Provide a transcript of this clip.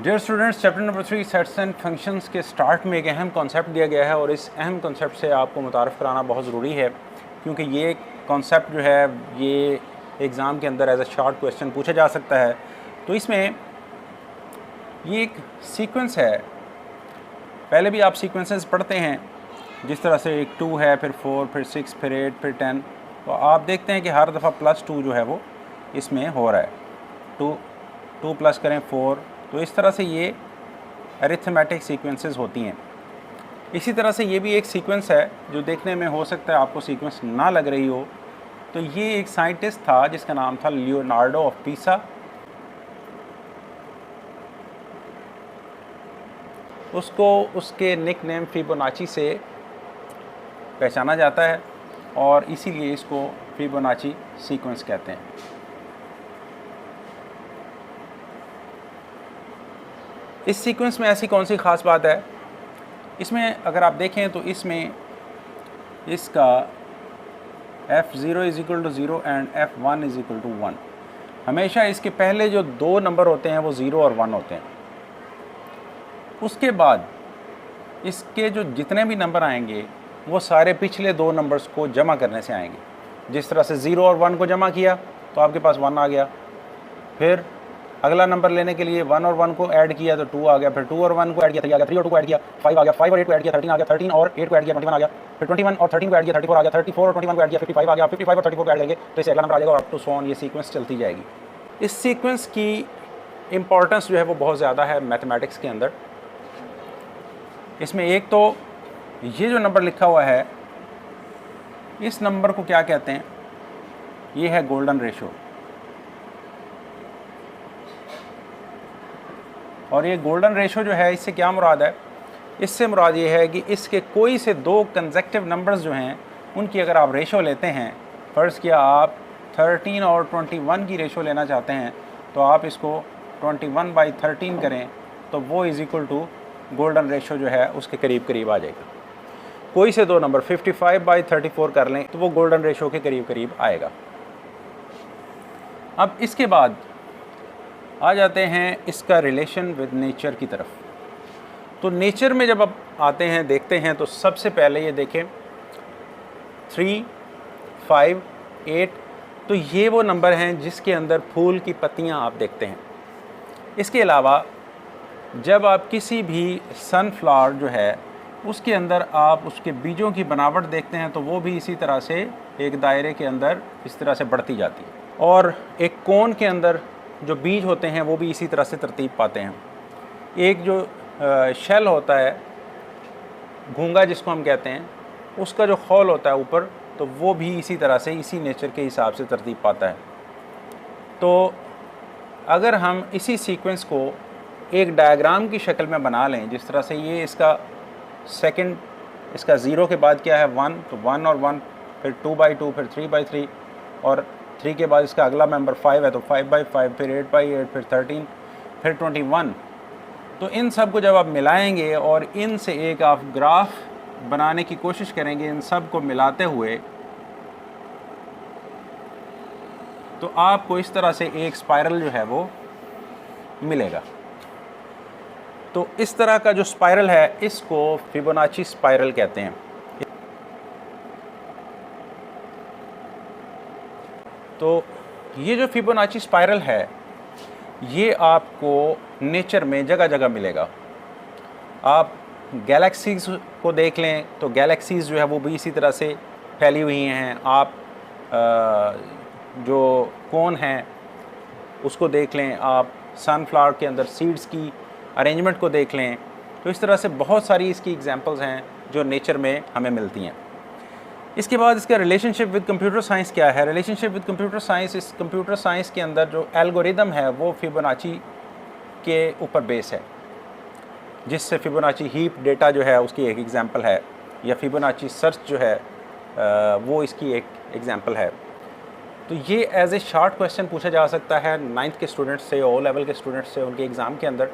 Dear students, chapter number 3 sets and functions के start में एक अहम कॉन्सेप्ट दिया गया है और इस अहम कॉन्सेप्ट से आपको मुतारफ़ कराना बहुत ज़रूरी है, क्योंकि ये कॉन्सेप्ट जो है ये एग्ज़ाम के अंदर एज अ शॉर्ट क्वेश्चन पूछा जा सकता है। तो इसमें ये एक सीक्वेंस है। पहले भी आप सीक्वेंसेस पढ़ते हैं, जिस तरह से एक 2 है, फिर 4, फिर 6, फिर 8, फिर 10। तो आप देखते हैं कि हर दफ़ा +2 जो है वो इसमें हो रहा है। 2 प्लस करें 4। तो इस तरह से ये अरिथमेटिक सीक्वेंसेस होती हैं। इसी तरह से ये भी एक सीक्वेंस है जो देखने में हो सकता है आपको सीक्वेंस ना लग रही हो। तो ये एक साइंटिस्ट था जिसका नाम था लियोनार्डो ऑफ पिसा। उसको उसके निक नेम फिबोनाची से पहचाना जाता है और इसीलिए इसको फिबोनाची सीक्वेंस कहते हैं। इस सीक्वेंस में ऐसी कौन सी ख़ास बात है? इसमें अगर आप देखें तो इसमें इसका f0 = 0 एंड f1 = 1। हमेशा इसके पहले जो 2 नंबर होते हैं वो 0 और 1 होते हैं। उसके बाद इसके जो जितने भी नंबर आएंगे वो सारे पिछले 2 नंबर्स को जमा करने से आएंगे। जिस तरह से 0 और 1 को जमा किया तो आपके पास 1 आ गया। फिर अगला नंबर लेने के लिए 1 और 1 को ऐड किया तो 2 आ गया। फिर 2 और 1 को ऐड किया 3 आ गया। 3 और 2 को ऐड किया 5 आ गया। 5 और 8 को ऐड किया 13 आ गया। 13 और 8 को ऐड किया 21 आ गया। फिर 21 और 13 को ऐड किया 34 आ गया। 34 और 21 को ऐड किया 55 आ गया। 55 और 34 को ऐड करेंगे तो इसे अगला नंबर आ जाएगा और अप टू सो ऑन ये सीक्वेंस चलती जाएगी। इस सीक्वेंस की इम्पॉर्टेंस जो है वो बहुत ज़्यादा है मैथमेटिक्स के अंदर। इसमें एक तो ये जो नंबर लिखा हुआ है, इस नंबर को क्या कहते हैं? ये है गोल्डन रेशो। और ये गोल्डन रेशो जो है, इससे क्या मुराद है? इससे मुराद ये है कि इसके कोई से 2 कंसेक्टिव नंबर्स जो हैं उनकी अगर आप रेशो लेते हैं, फ़र्ज़ किया आप 13 और 21 की रेशो लेना चाहते हैं, तो आप इसको 21/13 करें तो वो = गोल्डन रेशो जो है उसके करीब करीब आ जाएगा। कोई से 2 नंबर 55/34 कर लें तो वो गोल्डन रेशो के करीब करीब आएगा। अब इसके बाद आ जाते हैं इसका रिलेशन विद नेचर की तरफ। तो नेचर में जब आप आते हैं, देखते हैं, तो सबसे पहले ये देखें 3, 5, 8। तो ये वो नंबर हैं जिसके अंदर फूल की पत्तियां आप देखते हैं। इसके अलावा जब आप किसी भी सनफ्लावर जो है उसके अंदर आप उसके बीजों की बनावट देखते हैं तो वो भी इसी तरह से एक दायरे के अंदर इस तरह से बढ़ती जाती है। और एक कोन के अंदर जो बीज होते हैं वो भी इसी तरह से तरतीब पाते हैं। एक जो शेल होता है, घूंगा जिसको हम कहते हैं, उसका जो खौल होता है ऊपर, तो वो भी इसी तरह से इसी नेचर के हिसाब से तरतीब पाता है। तो अगर हम इसी सीक्वेंस को एक डायग्राम की शक्ल में बना लें, जिस तरह से ये इसका सेकंड, इसका 0 के बाद क्या है 1, तो 1 और 1, फिर 2/2, फिर 3/3 और 3 के बाद इसका अगला मेंबर 5 है तो 5/5, फिर 8/8, फिर 13, फिर 21। तो इन सब को जब आप मिलाएंगे और इन से एक आप ग्राफ बनाने की कोशिश करेंगे, इन सब को मिलाते हुए, तो आपको इस तरह से एक स्पाइरल जो है वो मिलेगा। तो इस तरह का जो स्पाइरल है इसको फिबोनाची स्पाइरल कहते हैं। तो ये जो फिबोनाची स्पाइरल है ये आपको नेचर में जगह जगह मिलेगा। आप गैलेक्सीज़ को देख लें तो गैलेक्सीज़ जो है वो भी इसी तरह से फैली हुई हैं। आप जो कोन हैं उसको देख लें, आप सनफ्लावर के अंदर सीड्स की अरेंजमेंट को देख लें, तो इस तरह से बहुत सारी इसकी एग्जांपल्स हैं जो नेचर में हमें मिलती हैं। इसके बाद इसका रिलेशनशिप विद कंप्यूटर साइंस क्या है? रिलेशनशिप विद कंप्यूटर साइंस, इस कंप्यूटर साइंस के अंदर जो एल्गोरिदम है वो फिबोनाची के ऊपर बेस है, जिससे फिबोनाची हीप डेटा जो है उसकी एक एग्जांपल है, या फिबोनाची सर्च जो है वो इसकी एक एग्जांपल है। तो ये एज ए शॉर्ट क्वेश्चन पूछा जा सकता है 9th के स्टूडेंट्स से, O लेवल के स्टूडेंट्स से उनके एग्ज़ाम के अंदर।